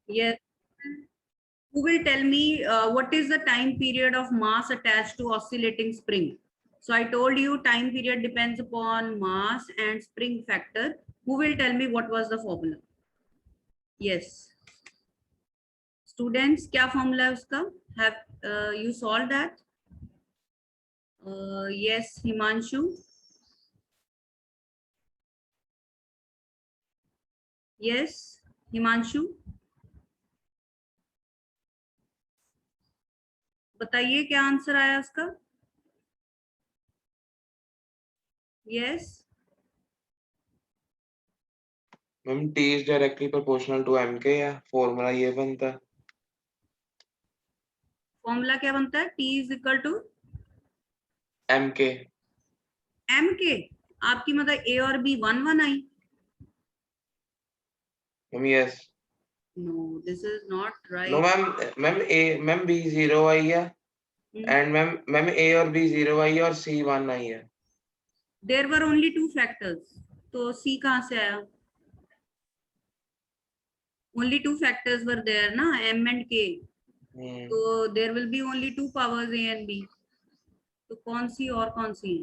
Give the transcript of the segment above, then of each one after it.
Yes. Who will tell me what is the time period of mass attached to oscillating spring? So I told you time period depends upon mass and spring factor. Who will tell me what was the formula? Yes. Students, क्या formula है उसका? Have you solved that? Yes, Himanshu. Yes, Himanshu. बताइए क्या answer आया उसका? Yes. Ma'am T is directly proportional to MK या formula ये बनता है? फॉर्मूला क्या बनता है? T is equal to MK. MK. आपकी मतलब A और B 1 1 I? Ma'am yes. No, this is not right. No ma'am B 0 आई है and मैम A और B 0 आई है और C 1 आई है. There were only 2 factors. तो C कहाँ से आया? Only 2 factors were there ना, M and K. तो there will be only 2 powers A and B. तो कौन सी और कौन सी?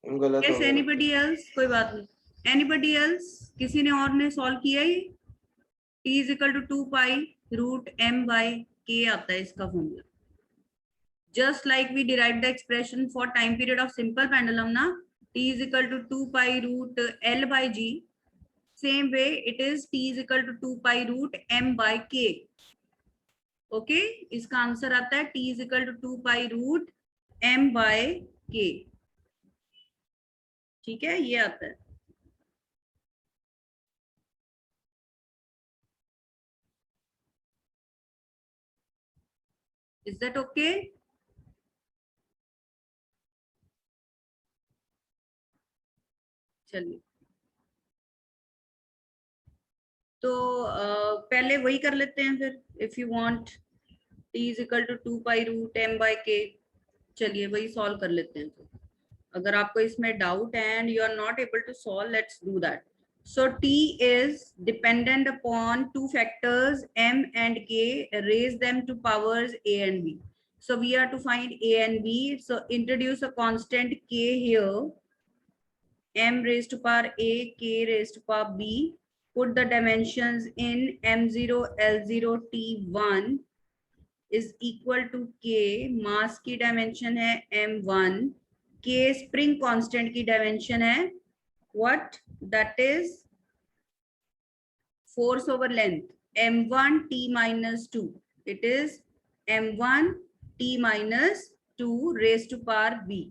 गलत हो Yes, गया. anybody else? कोई बात नहीं. Anybody else? किसी ने और ने सॉल्व किया ये? T is equal to 2 pi root M by K आता है इसका formula. Just like we derived the expression for time period of simple pendulum na, T is equal to 2 pi root L by G. Same way it is T is equal to 2 pi root M by K. Okay, इसका answer आता है T is equal to 2 pi root M by K. ठीक है, ये आता है. Is that okay? चलिए, तो पहले वही कर लेते हैं फिर. If you want T is equal to 2 pi root M by K. चलिए वही सॉल्व कर लेते हैं. तो अगर आपको इसमें डाउट है and you are not able to solve, let's do that. So T is dependent upon 2 factors M and K, raise them to powers A and B. So we are to find A and B. So introduce a constant K here. M raised to power A, K raised to power B. Put the dimensions in M0, L0, T1 is equal to K. Mass की dimension है M1. K spring constant की dimension है what? That is force over length, M1 T minus 2. It is M1 T minus 2 raised to power B.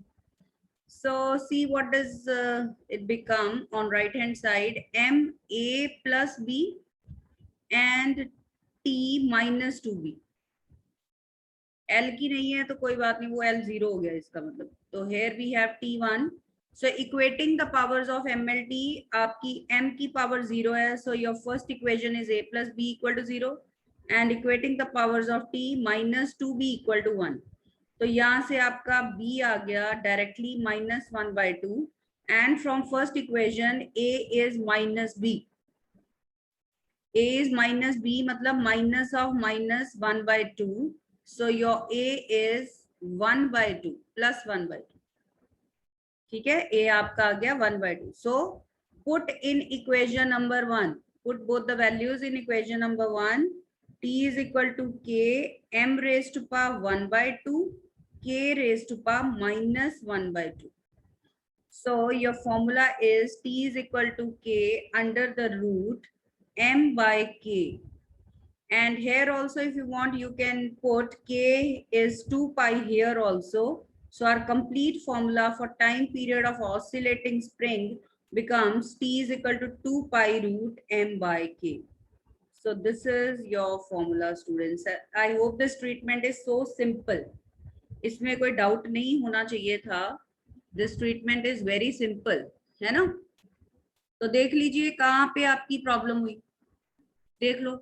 So see what does it become on right hand side, M A plus B and T minus 2B. L की नहीं है तो कोई बात नहीं, वो L 0 हो गया इसका मतलब. तो here we have T1. So equating the powers of MLT, आपकी M की power 0 है. So your first equation is A plus B equal to 0. And equating the powers of T minus 2B equal to 1. तो यहाँ से आपका B आ गया directly minus 1 by 2. And from first equation A is minus B. A is minus B मतलब minus of minus 1 by 2. So your A is 1 by 2 plus 1 by 2. ठीक है, A आपका आ गया 1 by 2. So put in equation number 1. Put both the values in equation number 1. T is equal to K, M raised to power 1 by 2, K raised to power minus 1 by 2. So your formula is T is equal to K under the root M by K. And here also if you want you can put K is 2 pi here also. So our complete formula for time period of oscillating spring becomes T is equal to 2 pi root M by K. So this is your formula students. I hope this treatment is so simple. इसमें कोई doubt नहीं होना चाहिए था. This treatment is very simple, है ना? तो देख लीजिए कहाँ पे आपकी प्रॉब्लम हुई, देख लो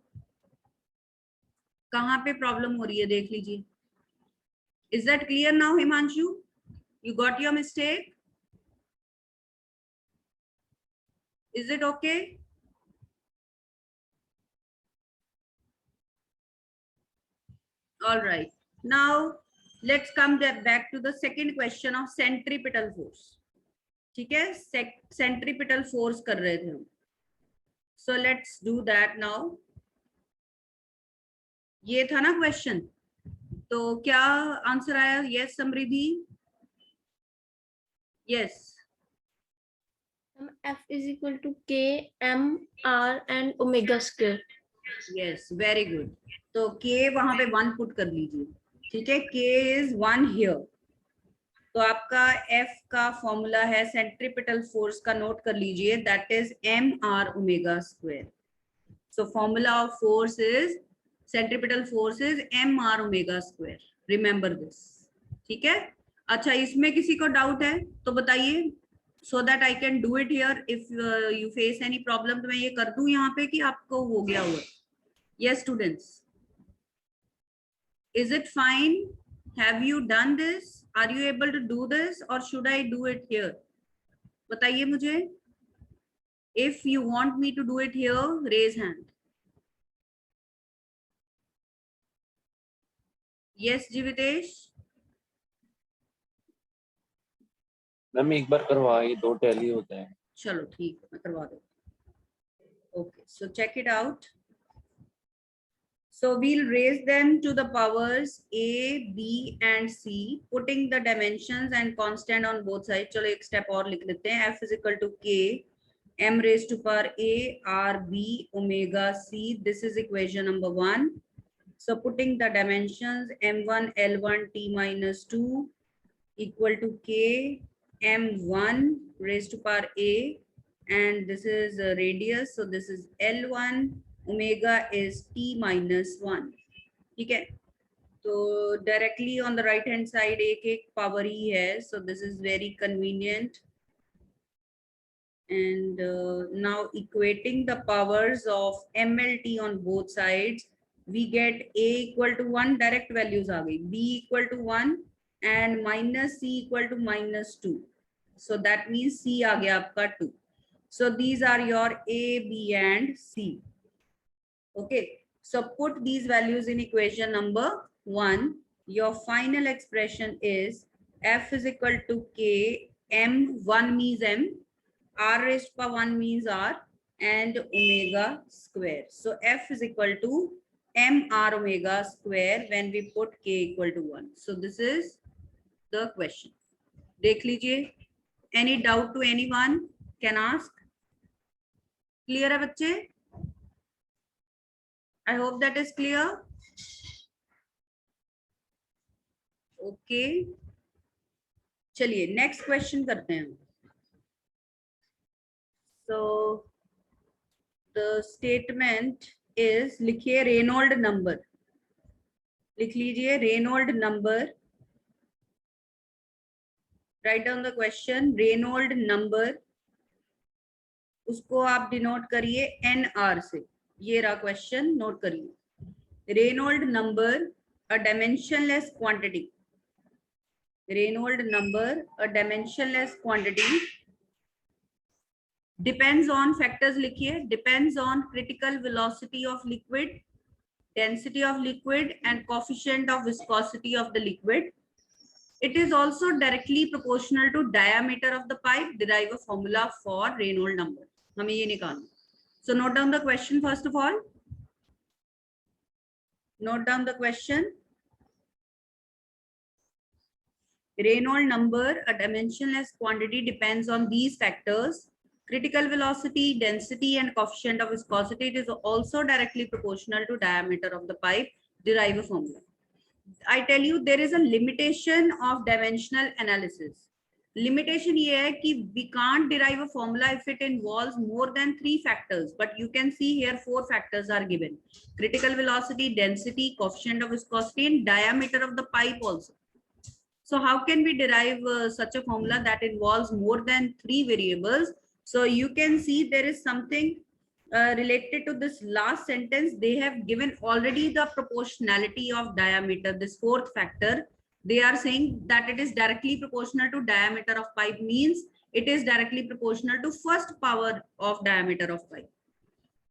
कहाँ पे प्रॉब्लम हो रही है, देख लीजिए. Is that clear now, Himanshu? You got your mistake? Is it okay? All right. Now let's come back to the second question of centripetal force. ठीक है, centripetal force कर रहे थे हम. So let's do that now. ये था ना question, तो क्या आंसर आया? Yes Samriddhi, yes. F is equal to K, M, R and omega square. Yes, very good. तो k वहां पे 1 पुट कर लीजिए. ठीक है, k इज 1 हियर. तो आपका F का फॉर्मूला है सेंट्रीपिटल फोर्स का, नोट कर लीजिए, that is mr omega square. So formula of force is, centripetal force is mr omega square. Remember this. ठीक है. अच्छा, इसमें किसी को डाउट है तो बताइए, so that I can do it here. If you face any problem, तो मैं ये कर दूं यहाँ पे कि आपको हो गया हुआ. Yes students, is it fine? Have you done this? Are you able to do this or should I do it here? बताइए मुझे. If you want me to do it here, raise hand. Yes Jivitesh. Ma'am एक बार करवाइए, 2 tally होते हैं. चलो ठीक, मैं करवा दूँ. Okay, so check it out. So we'll raise them to the powers a, b and c, putting the dimensions and constant on both sides. चलो एक step और लिख लेते हैं. F is equal to k, m raised to power a, r, b, omega c. This is equation number 1. So putting the dimensions m1 l1 t minus 2 equal to k m1 raised to power a, and this is radius, so this is l1, omega is t minus 1. ठीक है, तो directly on the right hand side एक एक power ही है, so this is very convenient. And now equating the powers of mlt on both sides, we get a equal to 1, direct values आ गई, b equal to 1 and minus c equal to minus 2. So that means c आ गया आपका 2. So these are your a, b and c. Okay, so put these values in equation number 1. Your final expression is f is equal to k, m1 means m, r raised to power 1 means r, and omega square. So f is equal to mr omega square when we put k equal to 1. So this is the question. देख लीजिए. Any doubt to anyone can ask. Clear है बच्चे? I hope that is clear. Okay. चलिए next question करते हैं. So the statement is, लिखिए Reynold number. लिख लीजिए Reynold number. Write down the question. Reynold number, उसको आप डिनोट करिए NR से. ये रहा क्वेश्चन, नोट करिए. Reynold number, a dimensionless quantity. Reynold number, a dimensionless quantity, depends on factors लिखिए. Depends on critical velocity of liquid, density of liquid and coefficient of viscosity of the liquid. It is also directly proportional to diameter of the pipe. Derive a formula for Reynolds number. हमें ये निकालना. So note down the question first of all. Note down the question. Reynolds number, a dimensionless quantity, depends on these factors: critical velocity, density and coefficient of viscosity. It is also directly proportional to diameter of the pipe. Derive a formula. I tell you, there is a limitation of dimensional analysis. Limitation ये है कि we can't derive a formula if it involves more than 3 factors, but you can see here 4 factors are given: critical velocity, density, coefficient of viscosity and diameter of the pipe also. So how can we derive such a formula that involves more than 3 variables? So you can see there is something related to this last sentence. They have given already the proportionality of diameter, this 4th factor. They are saying that it is directly proportional to diameter of pipe, means it is directly proportional to first power of diameter of pipe.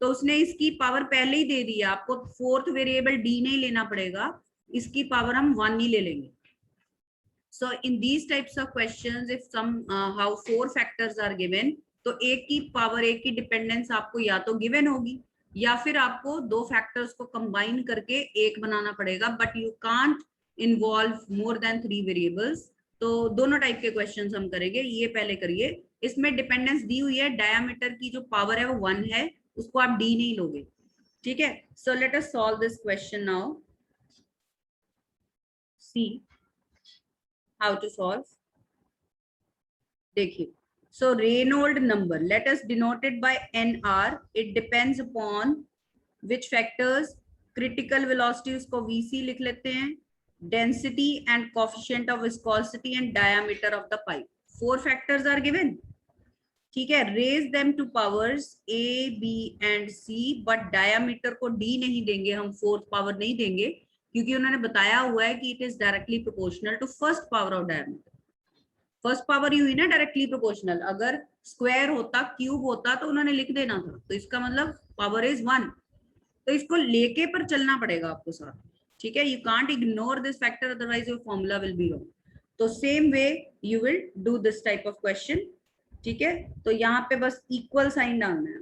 तो उसने इसकी power पहले ही दे दी है आपको. 4th variable d नहीं लेना पड़ेगा. इसकी पावर हम 1 ही ले लेंगे. So in these types of questions, if some how 4 factors are given, तो एक की पावर एक की डिपेंडेंस आपको या तो गिवन होगी या फिर आपको दो फैक्टर्स को कंबाइन करके एक बनाना पड़ेगा, but you can't involve more than 3 variables. तो दोनों टाइप के क्वेश्चंस हम करेंगे. ये पहले करिए. इसमें डिपेंडेंस दी हुई है, डायमीटर की जो पावर है वो 1 है, उसको आप डी नहीं लोगे. ठीक है. So let us solve this question now. See how to solve. देखिए, so Reynolds number, let us denote it by NR. It depends upon which factors. Critical velocity उसको VC लिख लेते हैं, density and coefficient of viscosity and diameter of the pipe. 4 factors are given. ठीक है. Raise them to powers A, B and C, but diameter को D नहीं देंगे हम, 4th पावर नहीं देंगे, क्योंकि उन्होंने बताया हुआ है कि it is directly proportional to first power of diameter. First power ही हुई ना डायरेक्टली प्रोपोर्शनल. अगर स्क्वायर होता, क्यूब होता, तो उन्होंने लिख देना था. तो इसका मतलब पावर इज 1. तो इसको लेके पर चलना पड़ेगा आपको साथ. ठीक है. You can't ignore this factor, otherwise your formula will be wrong. तो same way you will do this type of question. ठीक है. तो यहाँ पे बस इक्वल साइन डालना है.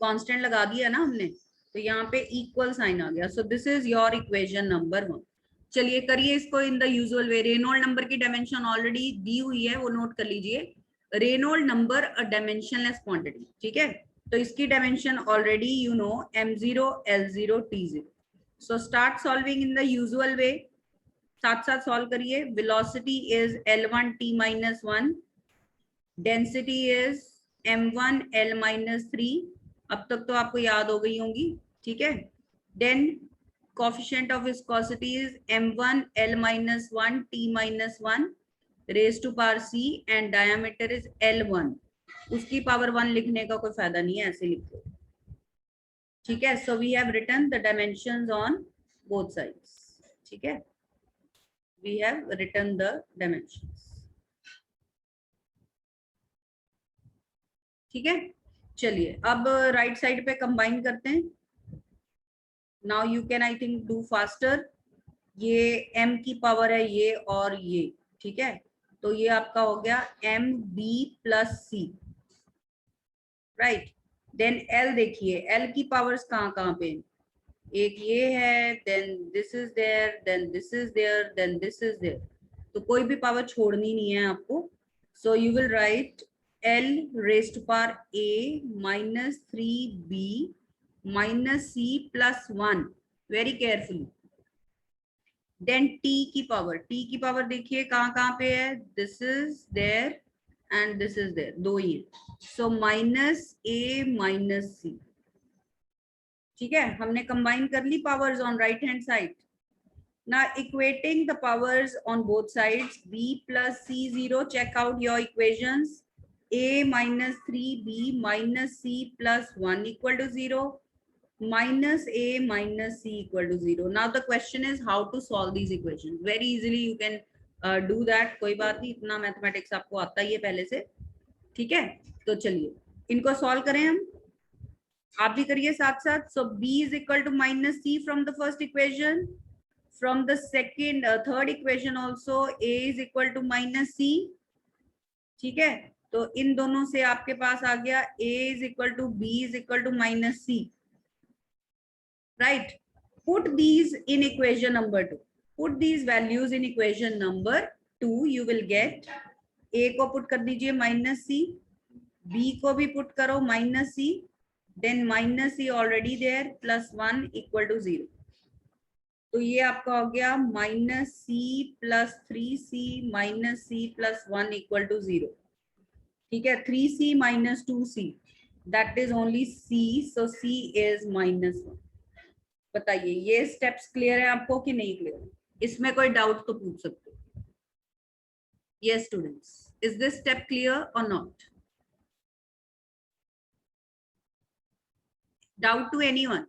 कांस्टेंट लगा दिया ना हमने, तो यहाँ पे इक्वल साइन आ गया. So this is your equation number 1. चलिए करिए इसको in the usual way. Reynold number की डायमेंशन ऑलरेडी दी हुई है, वो नोट कर लीजिए. Reynold number a dimensionless quantity. ठीक है. तो इसकी dimension already you know, m0 l0 t0. So start solving in the usual way. साथ साथ सॉल्व करिए. Velocity is l1 t-1, density is m1 l-3. अब तक तो आपको याद हो गई होंगी. ठीक है. Then coefficient of viscosity is m1 l-1 t-1 raise to power c and diameter is l1. उसकी पावर 1 लिखने का कोई फायदा नहीं है, ऐसे लिखो. ठीक है. So we have written the dimensions on both sides. ठीक है. We have written the dimensions. ठीक है. चलिए अब राइट साइड पे कंबाइन करते हैं. Now you can I think do faster. ये m की पावर है ये और ये. ठीक है. तो ये आपका हो गया mb plus c. Right. Then l देखिए, l की पावर्स कहाँ कहाँ पे. एक ये है, then this is there, then this is there, then this is there. तो कोई भी पावर छोड़नी नहीं है आपको. So you will write L raised to power A minus 3B minus C plus 1. Very carefully. Then T की power देखिए कहाँ कहाँ पे है. This is there and this is there. दो ही है. So minus A minus C. ठीक है. हमने कंबाइन कर ली powers on right hand side. Now equating the powers on both sides, B plus C0. Check out your equations. A minus 3B minus C plus 1 equal to 0, minus A minus C equal to 0. Now the question is how to solve these equations. Very easily you can do that. कोई बात नहीं, इतना mathematics आपको आता ही है पहले से. ठीक है. तो चलिए इनको सॉल्व करें हम. आप भी करिए साथ साथ. So B is equal to minus C from the first equation. From the second third equation also A is equal to minus C. ठीक है. तो इन दोनों से आपके पास आ गया A is equal to B is equal to minus C. Right. Put these in equation number 2. Put these values in equation number 2. You will get A को put कर दीजिए minus C, B को भी put करो minus C, then minus C already there plus 1 equal to 0. तो ये आपका हो गया minus C plus 3C minus C plus 1 equal to 0. ठीक है. 3C minus 2C, that is only C, so C is minus 1. बताइए ये स्टेप्स क्लियर है आपको कि नहीं क्लियर. इसमें कोई डाउट तो पूछ सकते हो. Yes students, is this step clear or not? Doubt to anyone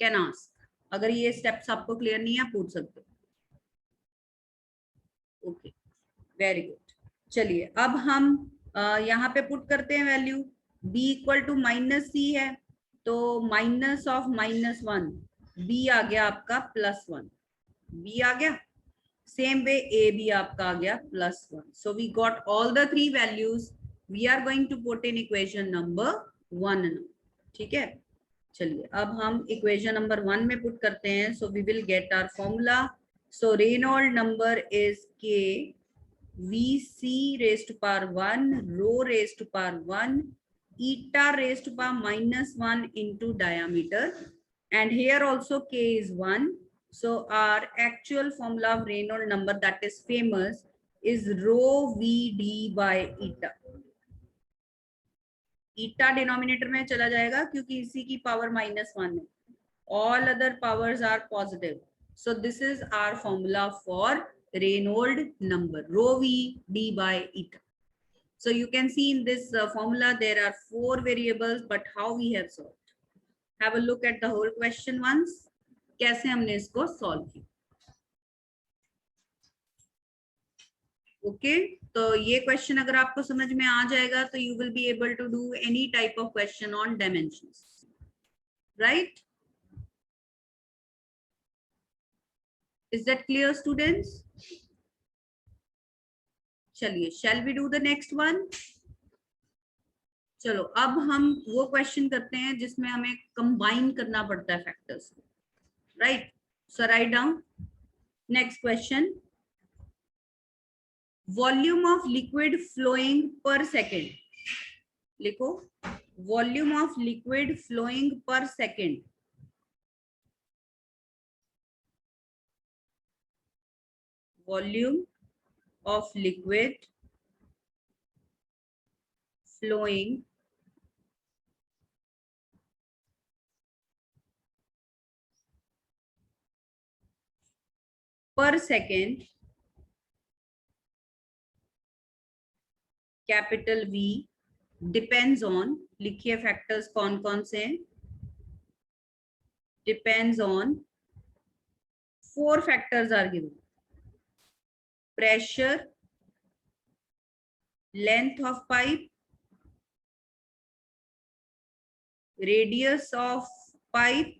can ask. अगर ये स्टेप्स आपको क्लियर नहीं है पूछ सकते हो. Okay, very good. चलिए अब हम यहाँ पे पुट करते हैं value. B equal to minus C है, तो माइनस ऑफ -1 b आ गया आपका +1, b आ गया, same way a भी आपका आ गया +1. So we got all the three values. We are going to put in equation number 1 now. ठीक है, चलिए अब हम equation number 1 में put करते हैं. So we will get our formula. So Reynolds number is K Vc raised to power 1 rho raised to power 1 eta raised to power -1 into diameter, and here also K is 1. So our actual formula of Reynolds number that is famous is rho Vd by eta. Eta denominator में चला जाएगा क्योंकि इसी की power -1 है. All other powers are positive. So this is our formula for Reynolds number, rho Vd by eta. So you can see in this formula there are 4 variables, but how we have solved. Have a look at the whole question once. कैसे हमने इसको solve किया. Okay, तो ये question अगर आपको समझ में आ जाएगा तो you will be able to do any type of question on dimensions, right? Is that clear, students? चलिए, shall we do the next one? चलो अब हम वो क्वेश्चन करते हैं जिसमें हमें कंबाइन करना पड़ता है factors, right? So write down next question. Volume of liquid flowing per second. लिखो, volume of liquid flowing per second. Volume of liquid flowing per second, capital V, depends on, लिखिए factors कौन कौन से हैं. Depends on 4 factors are given. Pressure, length of pipe, radius of pipe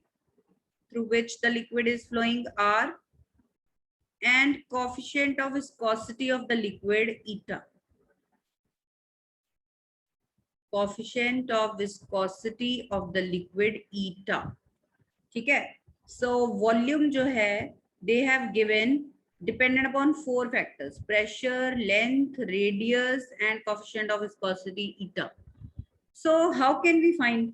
through which the liquid is flowing R, and coefficient of viscosity of the liquid eta. Coefficient of viscosity of the liquid eta. ठीक है, so volume जो है they have given dependent upon 4 factors: pressure, length, radius, and coefficient of viscosity eta. So how can we find?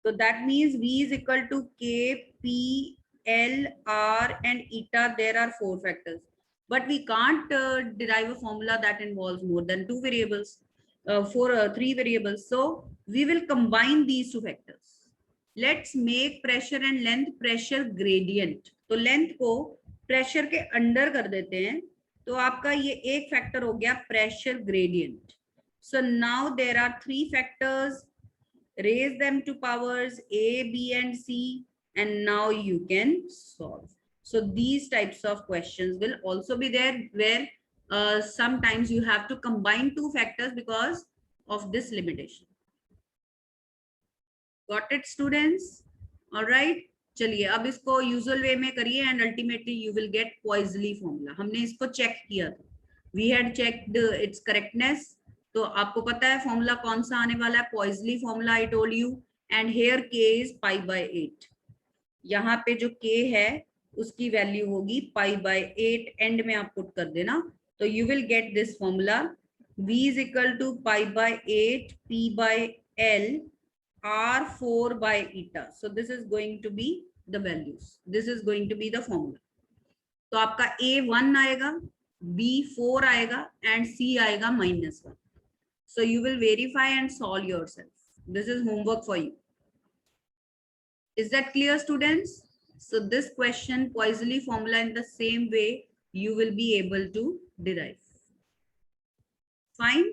So that means V is equal to K, P, L, R, and eta. There are 4 factors, but we can't derive a formula that involves more than 2 variables, 3 variables. So we will combine these 2 factors. Let's make pressure and length pressure gradient. तो length को pressure के under कर देते हैं, तो आपका ये एक फैक्टर हो गया pressure gradient. So now there are 3 factors, raise them to powers A, B, and C, and now you can solve. So these types of questions will also be there where sometimes you have to combine 2 factors because of this limitation. Got it, students? All right. चलिए अब इसको usual way में करिए and ultimately you will get Poiseuille formula. हमने इसको check किया था, we had checked its correctness. तो आपको पता है फॉर्मूला कौन सा आने वाला है, Poiseuille formula. I told you. And here k is π/8. यहाँ पे जो k है उसकी वैल्यू होगी π/8. एंड में आप पुट कर देना तो you will get this formula. v is equal to π/8 p/l R4 by eta. So this is going to be the values. This is going to be the formula. तो आपका A1 आएगा, B4 आएगा, and C आएगा -1. So you will verify and solve yourself. This is homework for you. Is that clear, students? So this question, Poiseuille formula, in the same way you will be able to derive. Fine.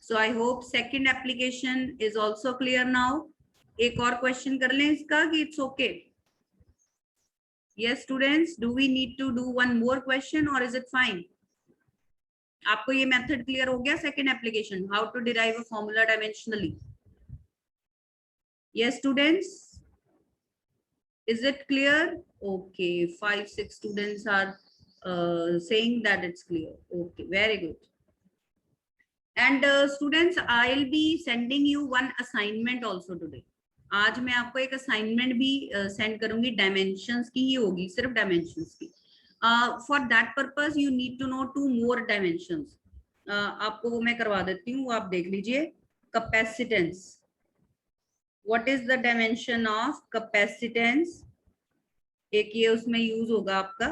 So I hope second application is also clear now. एक और question कर लें इसका कि it's okay. Yes, students, do we need to do one more question or is it fine? आपको ये method clear हो गया? Second application, how to derive a formula dimensionally. Yes, students, Is it clear? Okay, 5-6 students are saying that it's clear. Okay, very good. And students, I'll be sending you one assignment also today. आज मैं आपको एक assignment भी send करूंगी, dimensions की ही होगी, सिर्फ dimensions की. For that purpose, you need to know 2 more dimensions. आपको वो मैं करवा देती हूँ, वो आप देख लीजिए. Capacitance. What is the dimension of capacitance? एक ये उसमें यूज होगा आपका.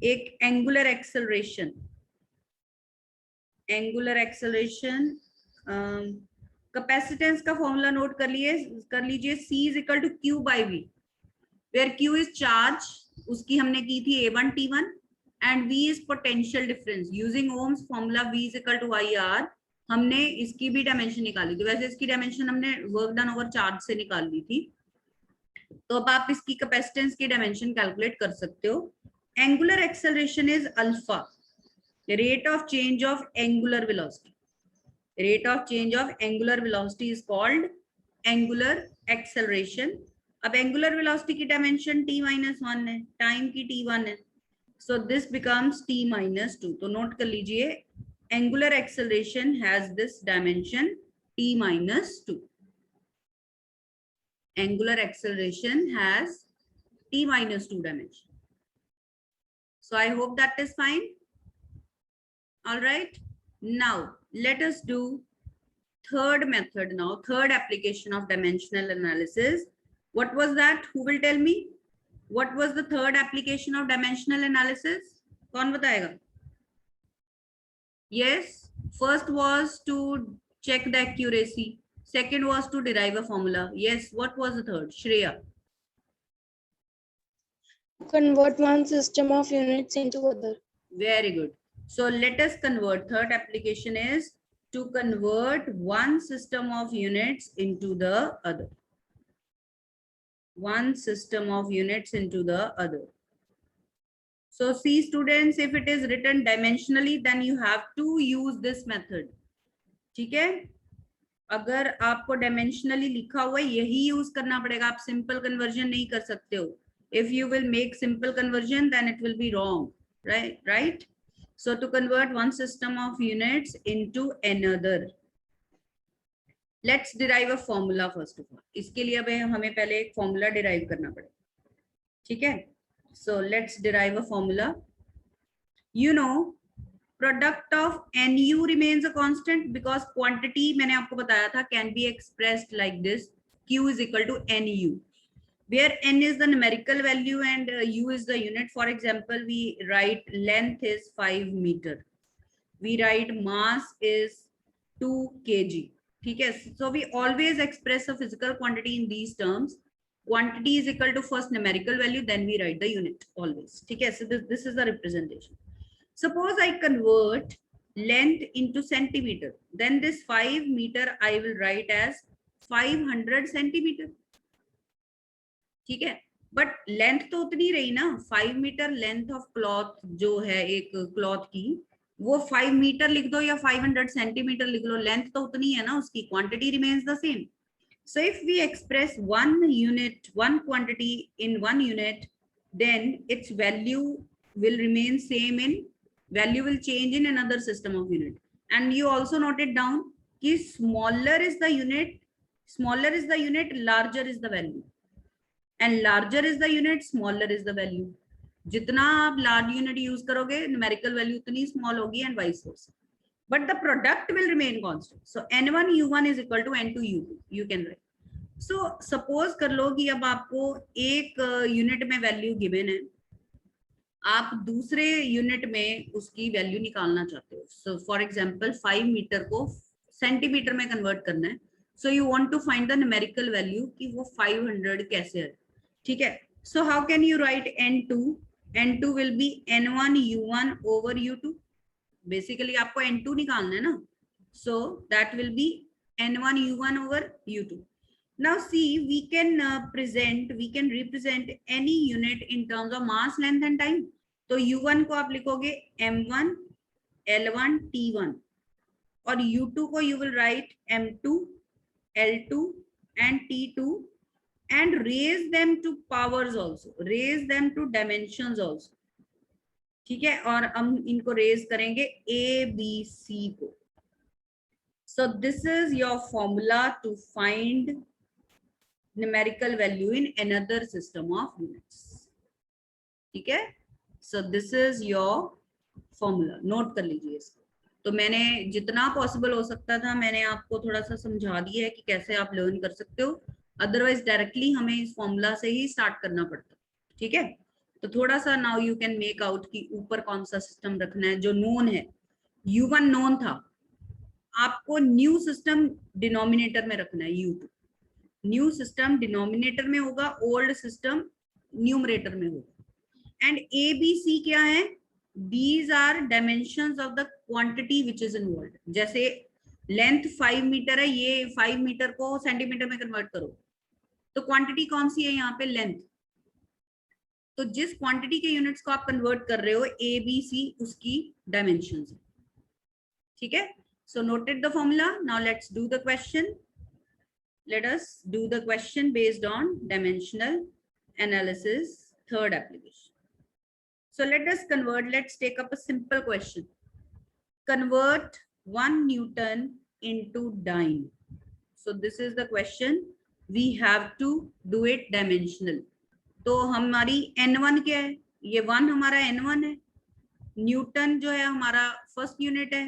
एक angular acceleration. Angular acceleration capacitance का फॉर्मूला नोट कर लीजिए. C is equal to Q by V, where Q is charge, उसकी हमने की थी A1 T1, and V is potential difference. Using Ohm's formula V is equal to IR, हमने इसकी भी डायमेंशन निकाली थी. वैसे इसकी डायमेंशन हमने वर्क डन ओवर चार्ज से निकाल ली थी. तो अब आप इसकी कैपेसिटेंस की डायमेंशन कैलकुलेट कर सकते हो. Angular acceleration is alpha, rate of change of angular velocity. Rate of change of angular velocity is called angular acceleration. अब angular velocity की dimension t-1 है, time की t1 है, so this becomes t-2. तो note कर लीजिए, angular acceleration has this dimension t-2. Angular acceleration has t-2 dimension. So I hope that is fine. All right, now let us do third method now, third application of dimensional analysis. What was that? Who will tell me? What was the third application of dimensional analysis? कौन बताएगा? Yes, first was to check the accuracy. Second was to derive a formula. Yes, what was the third? Shreya. Convert one system of units into other. Very good. So let us convert. Third application is to convert one system of units into the other. One system of units into the other. So see students, if it is written dimensionally, then you have to use this method. ठीक है? अगर आपको dimensionally लिखा हुआ है, यही use करना पड़ेगा. आप simple conversion नहीं कर सकते हो. If you will make simple conversion, then it will be wrong. Right? So to convert one system of units into another, let's derive a formula first of all. इसके लिए अब हमें पहले एक formula derive करना पड़ेगा. ठीक है? So let's derive a formula. You know, product of NU remains a constant because quantity मैंने आपको बताया था can be expressed like this. Q is equal to NU. Where N is the numerical value and U is the unit. For example, we write length is 5 meter. We write mass is 2 kg. Okay, so we always express a physical quantity in these terms. Quantity is equal to first numerical value, then we write the unit always. Okay, so this is the representation. Suppose I convert length into centimeter. Then this 5 meter I will write as 500 centimeter. ठीक है, but length तो उतनी रही ना. 5 metre length of cloth जो है एक cloth की, वो 5 मीटर लिख दो या 500 सेंटीमीटर लिख लो, लेंथ तो उतनी है ना उसकी. Quantity remains the same. So if we express one unit, one quantity in one unit, then its value will remain same in, value will change in another system of unit. And you also note it down कि smaller is the unit, larger is the value. And larger is the unit, smaller is the value. जितना आप large unit use करोगे, numerical value उतनी small होगी and vice versa. But the product will remain constant. So N1 U1 is equal to N2 U2. You can write. So suppose कर लो कि अब आपको एक unit में value given है, आप दूसरे यूनिट में उसकी वैल्यू निकालना चाहते हो. सो फॉर एग्जांपल 5 मीटर को सेंटीमीटर में कन्वर्ट करना है. So you want to find the numerical value कि वो 500 कैसे है. ठीक है, so how can you write N2? N2 will be N1 U1 over U2. Basically आपको N2 निकालना है ना, so that will be N1 U1 over U2. Now see, we can represent any unit in terms of mass, length and time. तो U1 को आप लिखोगे M1, L1, T1, और U2 को you will write M2, L2 and T2 and raise them to powers also, raise them to dimensions also. ठीक है, और हम इनको रेज करेंगे ए बी सी को. So this is your formula to find numerical value in another system of units. ठीक है, so this is your formula. Note कर लीजिए इसको. तो मैंने जितना पॉसिबल हो सकता था मैंने आपको थोड़ा सा समझा दिया है कि कैसे आप लर्न कर सकते हो, अदरवाइज डायरेक्टली हमें इस फॉर्मूला से ही स्टार्ट करना पड़ता. ठीक है, तो थोड़ा सा now you can make out कि ऊपर कौन सा सिस्टम रखना है. जो नोन है, U1 नोन था, आपको न्यू सिस्टम डिनोमिनेटर में रखना है. U2 न्यू सिस्टम डिनोमिनेटर में होगा, ओल्ड सिस्टम न्यूमरेटर में होगा. एंड ए बी सी क्या है? These are dimensions of the quantity which is involved. जैसे लेंथ 5 मीटर है, ये 5 मीटर को सेंटीमीटर में कन्वर्ट करो, तो क्वांटिटी कौन सी है यहाँ पे? लेंथ. तो जिस क्वांटिटी के यूनिट्स को आप कन्वर्ट कर रहे हो, ए बी सी, उसकी डायमेंशंस है. ठीक है, so noted the formula. Now let's do the question. Let us do the question based on dimensional analysis, third application. So let us convert. Let's take up a simple question. Convert 1 Newton into dyne. So this is the question. We have to do it dimensional. तो हमारी N1 क्या है? ये 1 हमारा N1 है. Newton जो है हमारा फर्स्ट यूनिट है.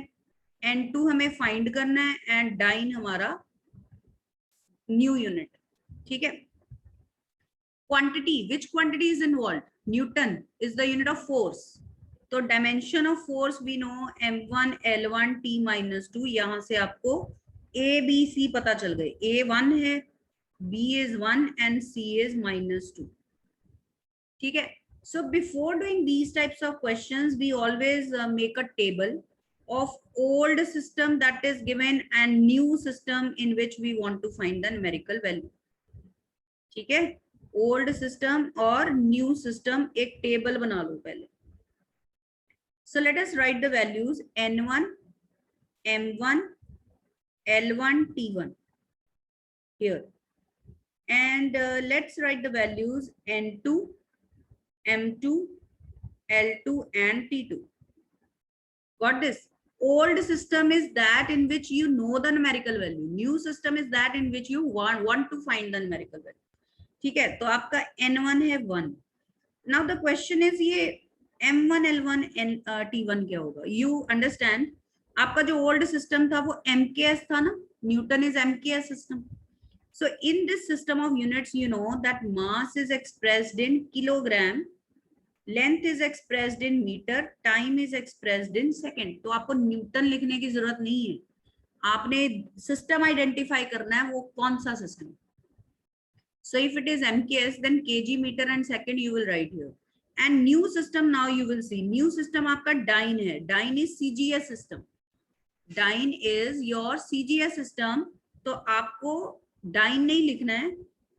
N2 हमें फाइंड करना है एंड डाइन हमारा न्यू यूनिट. ठीक है. Quantity, which quantity is involve? Newton is the unit of force. तो dimension of force we know m1 l1 t minus 2. यहां से आपको a b c पता चल गए. a 1 है, b is 1 and c is minus 2. ठीक है. So before doing these types of questions, we always make a table of old system that is given and new system in which we want to find the numerical value. ठीक है, old system और new system एक table बना लो पहले. सो let us right the values n1 m1 l1 t1 here, and let's write the values n2 m2 l2 and t2. Got this? Old system is that in which you know the numerical value. New system is that in which you want to find the numerical value. ठीक है, तो आपका n1 है 1. Now the question is ये m1 l1 t1 क्या होगा? You understand, आपका जो ओल्ड सिस्टम था वो MKS था ना. Newton is MKS system. So in this system of units you know that mass is expressed in kilogram, length is expressed in metre, time is expressed in second. तो आपको Newton लिखने की जरूरत नहीं है, आपने सिस्टम आइडेंटिफाई करना है वो कौन सा system. So if it is MKS, then kg, meter and second you will write here. And new system, now you will see new system आपका dyne है. Dyne is CGS system. Dyne is your CGS system. तो आपको dyne नहीं लिखना है.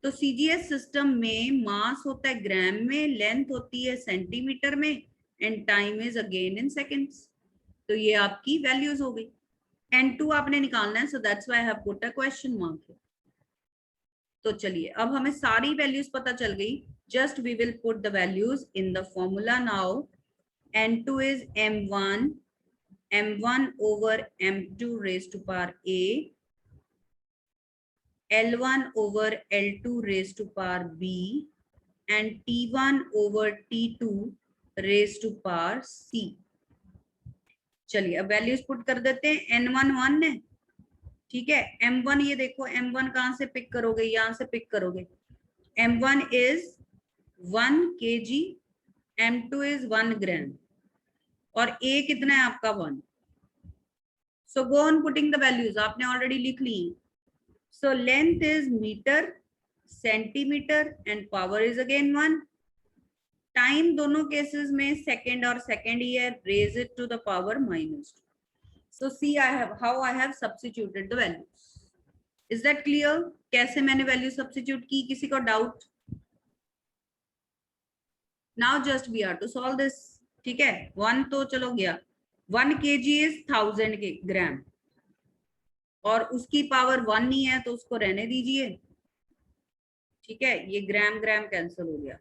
तो CGS system में mass होता है ग्राम में, length होती है सेंटीमीटर में, and time is again in seconds. तो ये आपकी values हो गई. N2 आपने निकालना है, so that's why I have put a question mark here. तो चलिए, अब हमें सारी वैल्यूज पता चल गई. Just we will put the values in the formula now. n2 is m1 over m2 raised to power a, l1 over l2 raised to power b, and t1 over t2 raised to power c. चलिए अब values put कर देते हैं. n1 1 है. ठीक है, m1 ये देखो, m1 कहां से पिक करोगे? यहां से पिक करोगे. m1 is 1 kg, m2 is 1 gram और a कितना है आपका 1. So go on putting the values. आपने ऑलरेडी लिख ली. So length is metre, centimetre and power is again 1. Time दोनों केसेस में सेकेंड और second year, raise it to the power -2. So see how I have substituted the values. Is that clear? कैसे मैंने value substitute की? किसी को doubt? Now just we are to solve this. ठीक है, 1 तो चलो गया. 1 kg is 1000 ग्राम और उसकी पावर 1 नहीं है तो उसको रहने दीजिए. ठीक है, ये ग्राम ग्राम कैंसिल हो गया.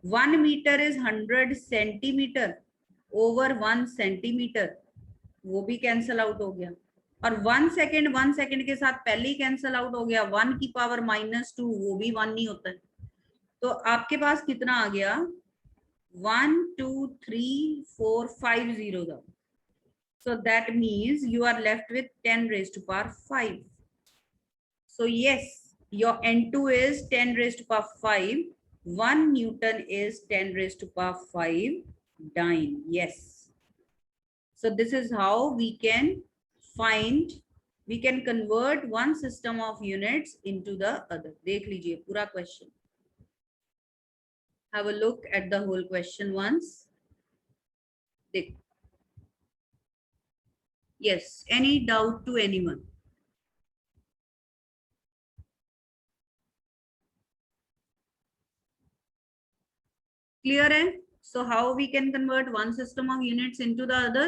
1 metre is 100 centimetre over 1 centimetre, वो भी कैंसिल आउट हो गया. और 1 सेकेंड के साथ पहले ही कैंसिल आउट हो गया. 1 की पावर -2 वो भी 1 नहीं होता है. तो आपके पास कितना आ गया? 1 2 3 4 5 zeros are. So that means you are left with 10 raised to power 5. So yes, your N2 is 10 raised to power 5. 1 Newton is 10 raised to power 5 dyne. Yes. So this is how we can convert one system of units into the other. देख लीजिए पूरा question. Have a look at the whole question once. देखो. Yes, any doubt to anyone? Clear है? So how we can convert one system of units into the other?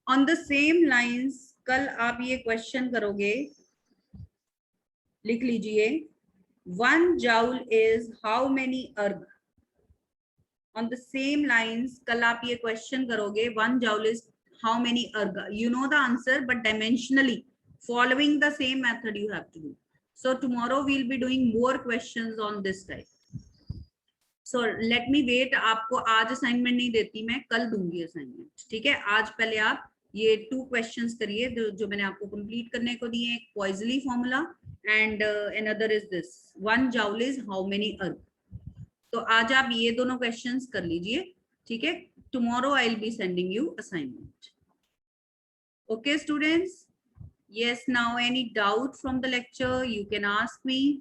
On the same lines, कल आप ये question करोगे, लिख लीजिए 1 joule is how many erg? On the same lines, कल आप ये question करोगे 1 joule is how many erg? You know the answer, but dimensionally following the same method you have to do. So tomorrow we'll be doing more questions on this type. So let me wait. आपको आज assignment नहीं देती मैं, कल दूंगी assignment. ठीक है, आज पहले आप ये 2 क्वेश्चंस करिए जो मैंने आपको कंप्लीट करने को दिए. एक Poiseuille formula and another is this 1 joule is how many erg. तो आज आप ये दोनों क्वेश्चंस कर लीजिए. ठीक है, tomorrow I will be sending you assignment. Okay students? Yes, now any doubt from the lecture you can ask me.